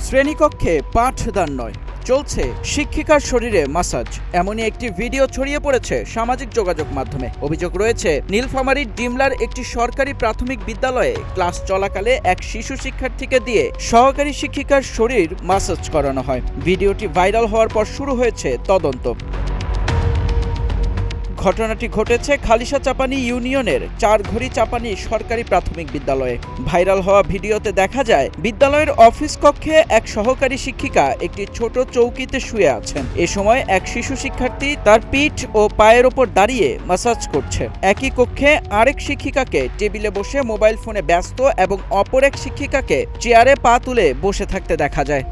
শ্রেণীকক্ষে পাঠদান নয়, চলছে শিক্ষিকার শরীরে মাসাজ। এমনই একটি ভিডিও ছড়িয়ে পড়েছে সামাজিক যোগাযোগ মাধ্যমে। অভিযোগ রয়েছে নীলফামারীর ডিমলার একটি সরকারি প্রাথমিক বিদ্যালয়ে ক্লাস চলাকালে এক শিশু শিক্ষার্থীকে দিয়ে সহকারী শিক্ষিকার শরীর মাসাজ করানো হয়। ভিডিওটি ভাইরাল হওয়ার পর শুরু হয়েছে তদন্ত। ঘটনাটি ঘটেছে খালিশাচাপানি ইউনিয়নের চারঘড়ি চাপানি সরকারি প্রাথমিক বিদ্যালয়ে। ভাইরাল হওয়া ভিডিওতে দেখা যায় বিদ্যালয়ের অফিস কক্ষে এক সহকারী শিক্ষিকা একটি ছোট চৌকিতে শুয়ে আছেন। এ সময় এক শিশু শিক্ষার্থী তার পিঠ ও পায়ের ওপর দাঁড়িয়ে মাসাজ করছে। একই কক্ষে আরেক শিক্ষিকাকে টেবিলে বসে মোবাইল ফোনে ব্যস্ত এবং অপর এক শিক্ষিকাকে চেয়ারে পা তুলে বসে থাকতে দেখা যায়।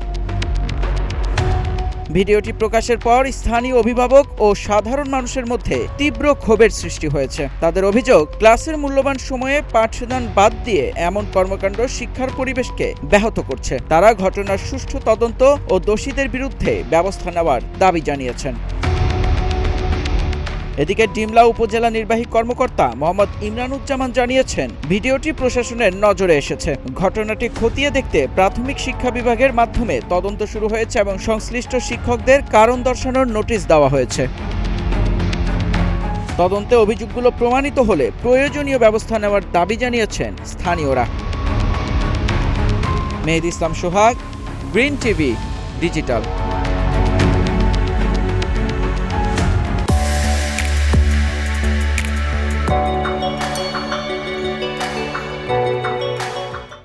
ভিডিওটি প্রকাশের পর স্থানীয় অভিভাবক ও সাধারণ মানুষের মধ্যে তীব্র ক্ষোভের সৃষ্টি হয়েছে। তাদের অভিযোগ, ক্লাসের মূল্যবান সময়ে পাঠদান বাদ দিয়ে এমন কর্মকাণ্ড শিক্ষার পরিবেশকে ব্যাহত করছে। তারা ঘটনার সুষ্ঠু তদন্ত ও দোষীদের বিরুদ্ধে ব্যবস্থা নেওয়ার দাবি জানিয়েছেন। এদিকে ডিমলা উপজেলা নির্বাহী কর্মকর্তা মোহাম্মদ ইমরানুজ্জামান জানিয়েছেন, ভিডিওটি প্রশাসনের নজরে এসেছে। ঘটনাটি খতিয়ে দেখতে প্রাথমিক শিক্ষা বিভাগের মাধ্যমে তদন্ত শুরু হয়েছে এবং সংশ্লিষ্ট শিক্ষকদের কারণ দর্শানোর নোটিশ দেওয়া হয়েছে। তদন্তে অভিযোগগুলো প্রমাণিত হলে প্রয়োজনীয় ব্যবস্থা নেওয়ার দাবি জানিয়েছেন স্থানীয়রা। মেহেদী ইসলাম সোহাগ, গ্রিন টিভি ডিজিটাল।